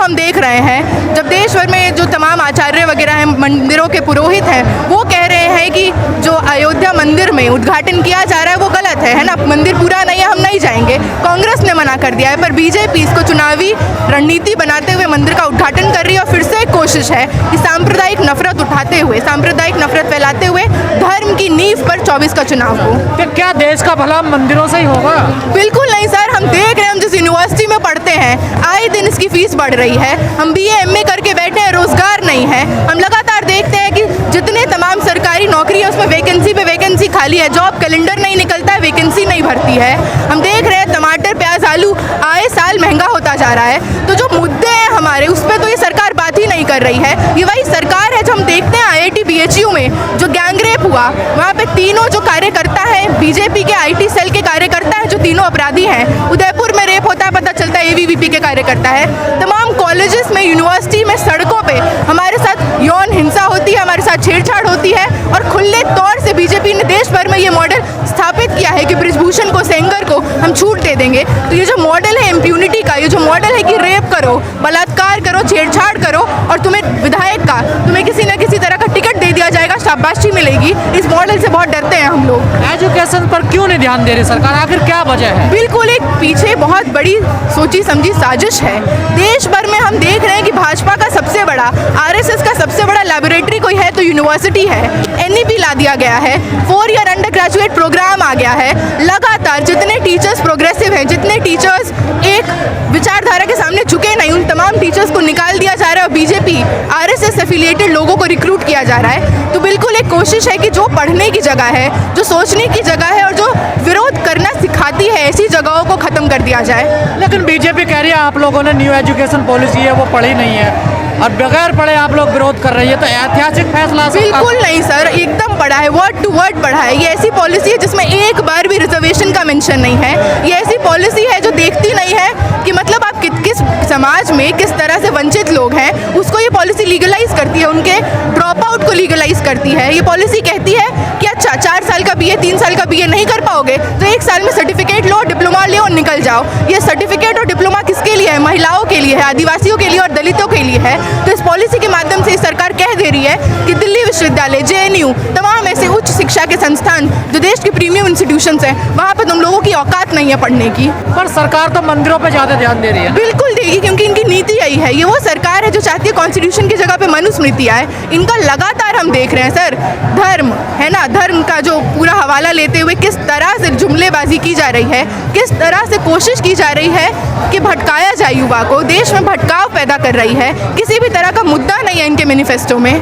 हम देख रहे हैं, जब देश भर में जो तमाम आचार्य वगैरह हैं, मंदिरों के पुरोहित हैं, वो कह रहे हैं कि जो अयोध्या मंदिर में उद्घाटन किया जा रहा है वो गलत है ना, मंदिर पूरा नहीं है, हम नहीं जाएंगे। कांग्रेस ने मना कर दिया है, पर बीजेपी इसको चुनावी रणनीति बनाते हुए मंदिर का उद्घाटन कर रही है और फिर से एक कोशिश है कि सांप्रदायिक नफरत उठाते हुए, सांप्रदायिक नफरत फैलाते हुए धर्म की नींव पर 24 का चुनाव हो। क्या देश का भला मंदिरों से ही होगा? बिल्कुल नहीं सर, हम देख रहे हैं, हम जिस यूनिवर्सिटी में पढ़ते हैं आए दिन इसकी फीस बढ़ रही है, हम BA MA करके बैठे हैं, रोजगार नहीं है। हम लगातार देखते हैं कि जितने तमाम सरकारी नौकरी है उसमें वैकेंसी पे वैकेंसी खाली है, जॉब कैलेंडर नहीं निकलता है, वैकेंसी नहीं भरती है। हम देख रहे हैं टमाटर प्याज आलू आए साल महंगा होता जा रहा है। तो जो मुद्दे हैं हमारे, उस पर तो ये सरकार बात ही नहीं कर रही है। ये वही सरकार है जो हम देखते हैं IIT BHU में जो गैंगरेप हुआ, वहाँ पे तीनों जो कार्यकर्ता है बीजेपी के IT सेल के कार्यकर्ता है, जो तीनों अपराधी हैं। उदयपुर में रेप होता है, पता चलता है ABVP के कार्यकर्ता है। तमाम कॉलेजेस में, यूनिवर्सिटी में, सड़कों पे हमारे साथ यौन हिंसा होती है, हमारे साथ छेड़छाड़ होती है और खुले तौर से बीजेपी ने देश भर में ये मॉडल स्थापित किया है कि बृजभूषण को, सेंगर को हम छूट दे देंगे। तो ये जो मॉडल है इम्प्यूनिटी का, ये जो मॉडल है कि रेप करो, बलात्कार करो, छेड़छाड़ करो और तुम्हें विधायक का, तुम्हें किसी न किसी तरह का टिकट दे दिया जाएगा, शाबाशी मिलेगी, इस मॉडल से बहुत डरते हैं हम लोग। एजुकेशन पर क्यों नहीं ध्यान दे रही सरकार, आखिर क्या वजह है? बिल्कुल एक पीछे बहुत बड़ी सोची समझी साजिश है। देश भर में हम देख रहे हैं कि भाजपा का सबसे बड़ा, RSS का सबसे बड़ा लैबोरेटरी कोई है तो यूनिवर्सिटी है। NEP ला दिया गया है, 4 ईयर अंडर ग्रेजुएट प्रोग्राम आ गया है। लगातार जितने टीचर्स प्रोग्रेसिव हैं, जितने टीचर्स एक विचारधारा के सामने झुके नहीं, उन तमाम टीचर्स को निकाल दिया जा रहा है और बीजेपी RSS एफिलिएटेड लोगों को रिक्रूट किया जा रहा है। तो बिल्कुल एक कोशिश है कि जो पढ़ने की जगह है, जो सोचने की जगह है और जो विरोध करना सिखाती है, ऐसी जगहों को खत्म कर दिया जाए। लेकिन बीजेपी कह रही है आप लोगों ने न्यू एजुकेशन पॉलिसी है वो पढ़ी नहीं है और बगैर पढ़े आप लोग विरोध कर रही है, तो ऐतिहासिक फैसला। बिल्कुल नहीं सर, एकदम पढ़ा है, वर्ड टू वर्ड पढ़ा है। ये ऐसी पॉलिसी है जिसमें एक बार भी रिजर्वेशन का मेंशन नहीं है। ये ऐसी पॉलिसी है जो देखती नहीं है कि मतलब आप किस समाज में किस तरह से वंचित लोग हैं, उसको ये पॉलिसी लीगलाइज करती है, उनके ड्रॉप आउट को लीगलाइज करती है। ये पॉलिसी कहती है कि अच्छा 4 साल का BA 3 साल का BA नहीं कर पाओगे तो 1 साल में सर्टिफिकेट लो, डिप्लोमा लो और निकल जाओ। ये सर्टिफिकेट और डिप्लोमा किसके लिए है? महिलाओं के लिए है, आदिवासियों के लिए और दलितों के लिए है। तो इस पॉलिसी के माध्यम से सरकार कह दे रही है कि दिल्ली विश्वविद्यालय, JNU, तमाम ऐसे उच्च शिक्षा के संस्थान जो देश के प्रीमियम इंस्टीट्यूशंस हैं, वहाँ पर तुम लोगों की औकात नहीं है पढ़ने की। पर सरकार तो मंदिरों पे ज़्यादा ध्यान दे रही है। बिल्कुल देगी, क्योंकि इनकी नीति यही है। ये वो सरकार है जो चाहती है कॉन्स्टिट्यूशन की जगह पे मनुस्मृति आए। इनका लगातार हम देख रहे हैं सर, धर्म है ना, धर्म का जो पूरा हवाला लेते हुए किस तरह से जुमलेबाजी की जा रही है, किस तरह से कोशिश की जा रही है कि भटकाया जाए युवा को, देश में भटकाव पैदा कर रही है। किसी भी तरह का मुद्दा नहीं है इनके मैनिफेस्टो में।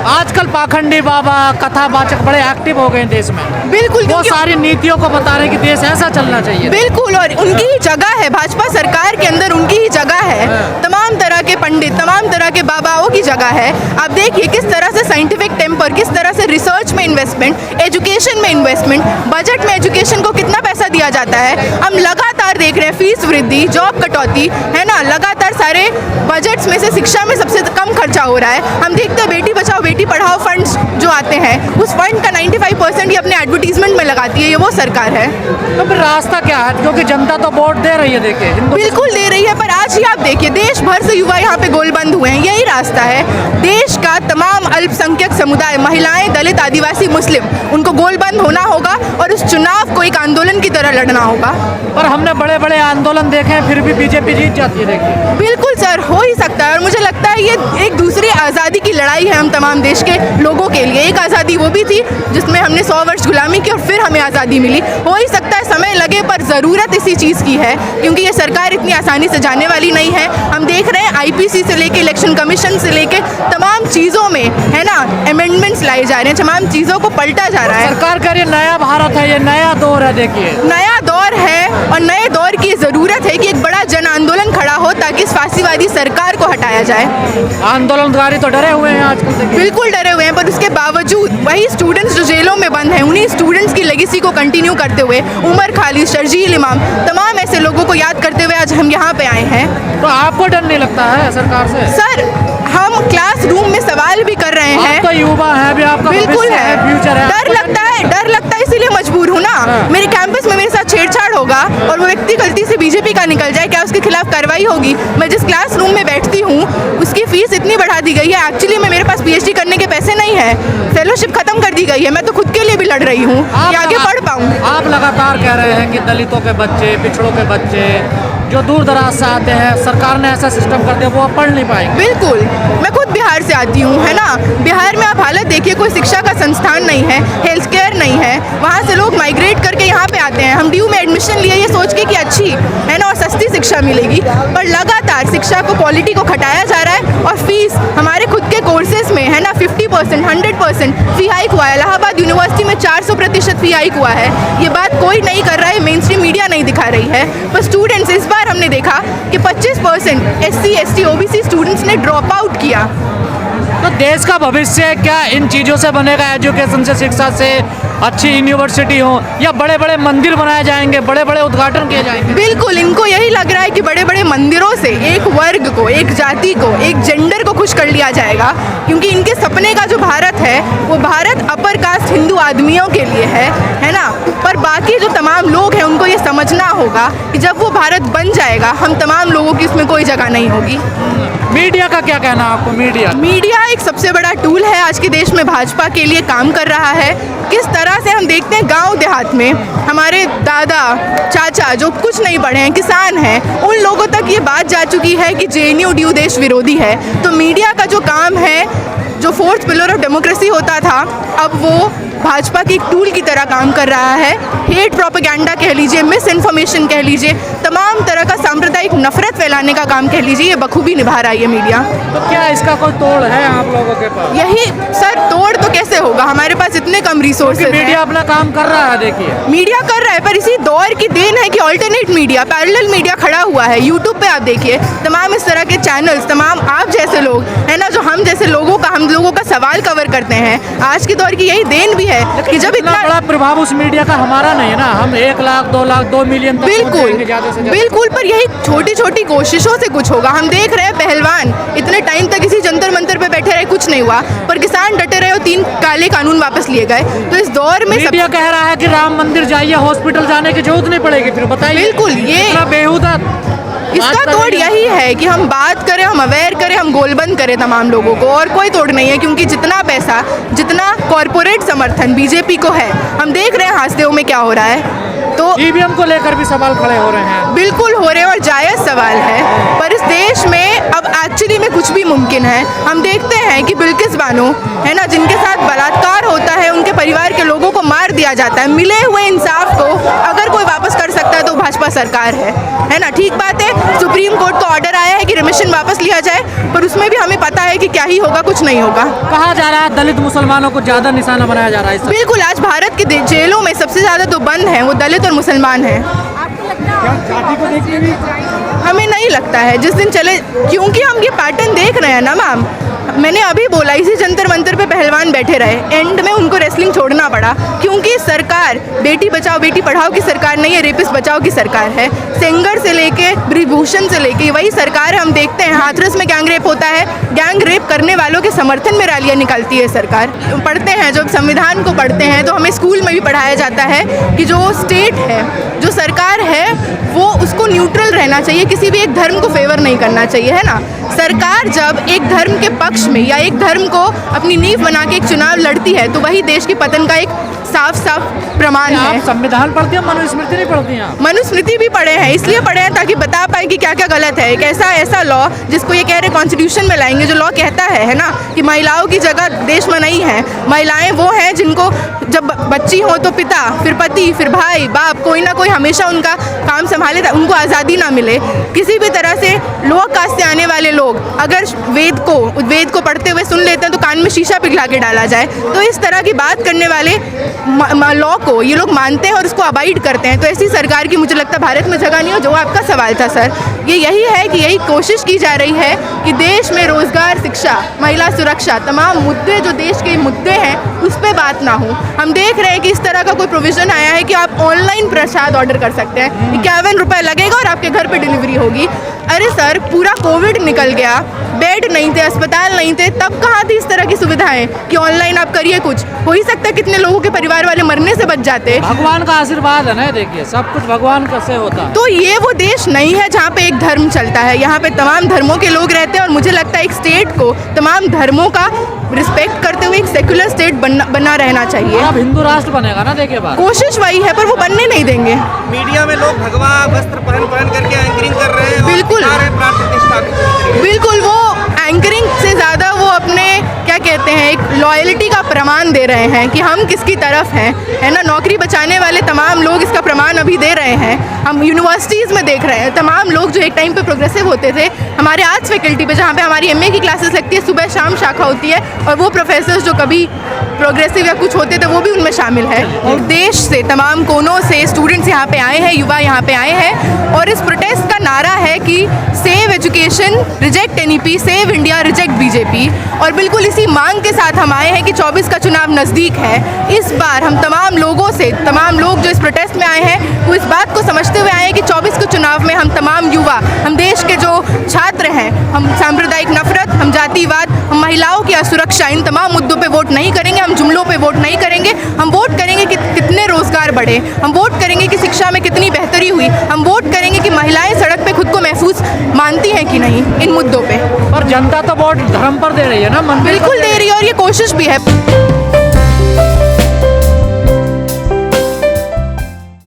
आजकल पाखंडी बाबा, कथावाचक बड़े एक्टिव हो गए देश में। बिल्कुल, वो सारी नीतियों को बता रहे कि देश ऐसा चलना चाहिए। बिल्कुल, और उनकी ही जगह है, भाजपा सरकार के अंदर उनकी ही जगह है। तमाम तरह के पंडित, तमाम तरह के बाबाओं की जगह है। आप देखिए किस तरह से साइंटिफिक टेम्पर, किस तरह से रिसर्च में इन्वेस्टमेंट, एजुकेशन में इन्वेस्टमेंट, बजट में एजुकेशन को कितना पैसा दिया जाता है। हम लगातार देख रहे हैं फीस वृद्धि, जॉब कटौती है ना, लगातार सारे बजट्स में से शिक्षा में सबसे कम खर्चा हो रहा है। हम देखते हैं बेटी बचाओ बेटी पढ़ाओ फंड्स जो आते हैं, उस फंड का 95% ही अपने एडवर्टीजमेंट में लगाती है। ये वो सरकार है। तो फिर रास्ता क्या है, क्योंकि जनता तो वोट दे रही है, देखिए बिल्कुल दे रही है, पर आज ही आप देखिए देश भर से युवा यहाँ पे गोलबंद हुए हैं। यही रास्ता है, देश का तमाम अल्पसंख्यक समुदाय, महिलाएं, दलित, आदिवासी, मुस्लिम, उनको गोलबंद होना होगा और उस चुनाव को एक आंदोलन की तरह लड़ना होगा। पर हमने बड़े बड़े आंदोलन देखे हैं, फिर भी बीजेपी जीत जाती है, देखिए। बिल्कुल सर, हो ही सकता है, और मुझे लगता है ये एक दूसरी आज़ादी की लड़ाई है हम तमाम देश के लोगों के लिए। एक आज़ादी वो भी थी जिसमें हमने 100 वर्ष गुलामी की और फिर हमें आज़ादी मिली। हो ही सकता है समय लगे, पर ज़रूरत इसी चीज़ की है, क्योंकि ये सरकार इतनी आसानी से जाने वाली नहीं है। हम देख रहे हैं IPC से लेके इलेक्शन कमीशन से लेके तमाम चीज़ों में है ना अमेंडमेंट्स लाए जा रहे हैं, तमाम चीज़ों को पलटा जा रहा है। सरकार कह रही है नया भारत है, ये नया दौर है, देखिए नया दौर है और नए दौर की ज़रूरत है कि एक बड़ा जन आंदोलन खड़ा हो ताकि इस फांसीवादी सरकार को हटाया जाए। आंदोलनकारी तो डरे हुए हैं आजकल, बिल्कुल डरे हुए हैं, पर उसके बावजूद वही स्टूडेंट्स जो जेलों में बंद हैं, उन्हीं स्टूडेंट्स की लेगेसी को कंटिन्यू करते हुए उमर खालिद, शर्जील इमाम, तमाम ऐसे लोगों को याद करते हुए आज हम यहाँ पे आए हैं। तो आपको डर नहीं लगता है सरकार से? सर, हम क्लासरूम में सवाल भी कर रहे हैं। आप तो युवा है, अभी आपका बिल्कुल भविष्य है, फ्यूचर है। डर लगता है इसीलिए मजबूर हूँ ना। मेरे कैंपस में मेरे साथ छेड़छाड़ होगा और वो व्यक्ति गलती से बीजेपी का निकल जाए, क्या उसके खिलाफ कार्रवाई होगी? मैं जिस क्लासरूम में बैठती हूँ उसकी फीस इतनी बढ़ा दी गई है, एक्चुअली में मेरे पास पीएचडी करने के पैसे नहीं है, फेलोशिप खत्म कर दी गई है। मैं तो खुद के लिए भी लड़ रही हूँ कि आगे पढ़ पाऊँ। आप लगातार कह रहे हैं कि दलितों के बच्चे, पिछड़ों के बच्चे जो दूर दराज से आते हैं, सरकार ने ऐसा सिस्टम कर दिया वो अब पढ़ नहीं पाएंगे। बिल्कुल, मैं खुद बिहार से आती हूँ, है ना। बिहार में आप हालत देखिए, कोई शिक्षा का संस्थान नहीं है, हेल्थ केयर नहीं है, वहाँ से लोग माइग्रेट करके यहाँ पे आते हैं। हम ड्यू में एडमिशन लिए ये सोच के कि अच्छी है ना और सस्ती शिक्षा मिलेगी, पर लगातार शिक्षा को, क्वालिटी को घटाया जा रहा है। और फीस हमारे खुद के कोर्सेज में है ना 50%, 100% फी हाइक हुआ है। इलाहाबाद यूनिवर्सिटी में 400% फी हाइक हुआ है। ये बात कोई नहीं कर रहा है, मेन स्ट्रीम मीडिया नहीं दिखा रही है। पर स्टूडेंट्स, इस बार हमने देखा कि 25% SC, ST, OBC स्टूडेंट्स ने ड्रॉप आउट किया। तो देश का भविष्य क्या इन चीज़ों से बनेगा? एजुकेशन से, शिक्षा से, अच्छी यूनिवर्सिटी हो, या बड़े बड़े मंदिर बनाए जाएंगे, बड़े बड़े उद्घाटन किए जाएंगे? बिल्कुल, इनको यही लग रहा है कि बड़े बड़े मंदिरों से एक वर्ग को, एक जाति को, एक जेंडर को खुश कर लिया जाएगा, क्योंकि इनके सपने का जो भारत है वो भारत अपर कास्ट हिंदू आदमियों के लिए है ना। पर बाकी जो तमाम लोग हैं उनको ये समझना होगा कि जब वो भारत बन जाएगा हम तमाम लोगों की इसमें कोई जगह नहीं होगी। मीडिया का क्या कहना है आपको? मीडिया एक सबसे बड़ा टूल है आज के देश में, भाजपा के लिए काम कर रहा है। किस तरह से हम देखते हैं गांव देहात में हमारे दादा चाचा जो कुछ नहीं पढ़े हैं, किसान हैं, उन लोगों तक ये बात जा चुकी है कि JNU ड्यू देश विरोधी है। तो मीडिया का जो काम है, जो फोर्थ पिलर ऑफ डेमोक्रेसी होता था, अब वो भाजपा की एक टूल की तरह काम कर रहा है। हेट प्रोपेगेंडा कह लीजिए, मिस इन्फॉर्मेशन कह लीजिए, तमाम तरह का सांप्रदायिक नफरत फैलाने का काम कह लीजिए, ये बखूबी निभा रहा है ये मीडिया। तो क्या इसका कोई तोड़ है आप लोगों के पास? यही सर, तोड़ तो कैसे होगा, हमारे पास इतने कम रिसोर्सेज हैं। मीडिया अपना काम कर रहा है, देखिए मीडिया कर रहा है, पर इसी दौर की देन है कि ऑल्टरनेट मीडिया, पैरेलल मीडिया खड़ा हुआ है। यूट्यूब पे आप देखिए तमाम इस तरह के चैनल्स, तमाम आप जैसे लोग है ना, जो हम जैसे लोगों का सवाल कवर करते हैं। आज के दौर की यही देन भी है कि जब इतना बड़ा प्रभाव उस मीडिया का हमारा नहीं है ना। हम 1 लाख, 2 लाख, 2 मिलियन तक बिल्कुल, पर यही छोटी छोटी कोशिशों से कुछ होगा। हम देख रहे हैं पहलवान इतने टाइम तक इसी जंतर मंतर पे बैठे रहे, कुछ नहीं हुआ, पर किसान डटे रहे और 3 काले कानून वापस लिए गए। तो इस दौर में मीडिया कह रहा है कि राम मंदिर जाइए, हॉस्पिटल जाने की जरूरत नहीं पड़ेगी, फिर बताइए। बिल्कुल, ये बेहुदा इसका तोड़ यही है कि हम बात करें, हम अवेयर करें, हम गोलबंद करें तमाम लोगों को, और कोई तोड़ नहीं है। क्योंकि जितना पैसा, जितना कॉरपोरेट समर्थन बीजेपी को है, हम देख रहे हैं हादसे में क्या हो रहा है। तो ईवीएम को लेकर भी सवाल खड़े हो रहे हैं। बिल्कुल हो रहे हैं और जायज़ सवाल है, पर इस देश में अब एक्चुअली में कुछ भी मुमकिन है। हम देखते हैं कि बिल्किस बानो है ना, जिनके साथ बलात्कार होता है, उनके परिवार के लोगों को मार दिया जाता है। मिले हुए इंसाफ को अगर कोई वापस कर सकता है तो भाजपा सरकार है ना। ठीक बात है, सुप्रीम कोर्ट का ऑर्डर आया है कि रिमिशन वापस लिया जाए, पर उसमें भी हमें पता है कि क्या ही होगा, कुछ नहीं होगा। कहा जा रहा है दलित मुसलमानों को ज़्यादा निशाना बनाया जा रहा है। बिल्कुल, आज भारत के जेलों में सबसे ज़्यादा तो बंद हैं वो दलित और मुसलमान हैं। जाति को देखते हुए हमें नहीं लगता है, जिस दिन चले, क्योंकि हम ये पैटर्न देख रहे हैं ना मैम। मैंने अभी बोला इसी जंतर मंतर पे पहलवान बैठे रहे, एंड में उनको रेसलिंग छोड़ना पड़ा, क्योंकि सरकार बेटी बचाओ बेटी पढ़ाओ की सरकार नहीं है, रेपिस्ट बचाओ की सरकार है। सेंगर से लेके ब्रिजभूषण से लेके वही सरकार है। हम देखते हैं हाथरस में गैंग रेप होता है, गैंग रेप करने वालों के समर्थन में रैलियाँ निकालती है सरकार। पढ़ते हैं, जब संविधान को पढ़ते हैं तो हमें स्कूल में भी पढ़ाया जाता है कि जो स्टेट है, जो सरकार है, वो उसको न्यूट्रल रहना चाहिए, किसी भी एक धर्म को फेवर नहीं करना चाहिए, है ना। सरकार जब एक धर्म के पक्ष में या एक धर्म को अपनी नींव बना के एक चुनाव लड़ती है तो वही देश के पतन का एक साफ साफ प्रमाण है। आप संविधान पढ़ती हैं, मनुस्मृति नहीं पढ़ती हैं? मनुस्मृति भी पढ़े हैं, इसलिए पढ़े हैं ताकि बता पाए कि क्या क्या गलत है। एक ऐसा लॉ जिसको ये कह रहे कॉन्स्टिट्यूशन में लाएंगे, जो लॉ कहता है ना कि महिलाओं की जगह देश में नहीं है। महिलाएं वो हैं जिनको जब बच्ची हो तो पिता, फिर पति, फिर भाई, बाप, कोई ना कोई हमेशा उनका काम संभाले, उनको आज़ादी ना मिले। किसी भी तरह से लोअर कास्ट से आने वाले लोग अगर वेद को पढ़ते हुए सुन लेते हैं तो कान में शीशा पिघला के डाला जाए। तो इस तरह की बात करने वाले लॉ को ये लोग मानते हैं और उसको अबाइड करते हैं। तो ऐसी सरकार की मुझे लगता है भारत में जगह नहीं हो। जो आपका सवाल था सर, ये यही है कि यही कोशिश की जा रही है कि देश में रोजगार, शिक्षा, महिला सुरक्षा, तमाम मुद्दे जो देश के मुद्दे हैं उस पर बात ना हो। हम देख रहे हैं कि इस तरह का कोई प्रोविज़न आया है कि आप ऑनलाइन प्रसाद ऑर्डर कर सकते हैं, 51 रुपये लगेगा और आपके घर पे डिलीवरी होगी। अरे सर, पूरा कोविड निकल गया, बेड नहीं थे, अस्पताल नहीं थे, तब कहाँ थी इस तरह की सुविधाएं कि ऑनलाइन आप करिए कुछ। हो ही सकता है कितने लोगों के परिवार वाले मरने से बच जाते। भगवान का आशीर्वाद है ना, देखिए सब कुछ भगवान का से होता है। तो ये वो देश नहीं है जहाँ पे एक धर्म चलता है, यहाँ पे तमाम धर्मों के लोग रहते हैं। और मुझे लगता है एक स्टेट को तमाम धर्मों का रिस्पेक्ट करते हुए एक सेक्युलर स्टेट बना रहना चाहिए। अब हिंदू राष्ट्र बनेगा ना, देखिए बात। कोशिश वही है, पर वो बनने नहीं देंगे। मीडिया में लोग भगवा वस्त्र पहन करके एंकरिंग कर रहे हैं और बिल्कुल। दिखा रहे हैं प्राण प्रतिष्ठा की। बिल्कुल, वो एंकरिंग से ज़्यादा वो अपने क्या कहते हैं एक लॉयल्टी का प्रमाण दे रहे हैं कि हम किसकी तरफ हैं, है ना। नौकरी बचाने वाले तमाम लोग इसका प्रमाण अभी दे रहे हैं। हम यूनिवर्सिटीज़ में देख रहे हैं तमाम लोग जो एक टाइम पे प्रोग्रेसिव होते थे, हमारे आर्ट्स फैकल्टी पे जहाँ पे हमारी एमए की क्लासेस लगती है, सुबह शाम शाखा होती है, और वो प्रोफेसर्स जो कभी प्रोग्रेसिव या कुछ होते थे वो भी उनमें शामिल है। और देश से तमाम कोनों से स्टूडेंट्स यहाँ पे आए हैं, युवा यहाँ पे आए हैं, और इस प्रोटेस्ट का नारा है कि save education, reject NEP, save India, reject BJP. और बिल्कुल इसी मांग के साथ हम आए हैं कि 24 का चुनाव नज़दीक है। इस बार हम तमाम लोगों से, तमाम लोग जो इस प्रोटेस्ट में आए हैं वो इस बात को समझते हुए आए हैं कि 24 के चुनाव में हम तमाम युवा, हम देश के जो छात्र हैं, हम सांप्रदायिक नफरत, हम जातिवाद, हम महिलाओं की असुरक्षा, इन तमाम मुद्दों पे वोट नहीं करेंगे। हम जुमलों पे वोट नहीं करेंगे। हम वोट करेंगे कि कितने रोजगार बढ़े, हम वोट करेंगे कि शिक्षा में कितनी बेहतरी हुई, हम वोट करेंगे कि महिलाएं सड़क पे खुद को महफूज मानती हैं कि नहीं इन मुद्दों पे। और जनता तो वोट धर्म पर दे रही है ना, मन बिल्कुल दे रही है, और ये कोशिश भी है।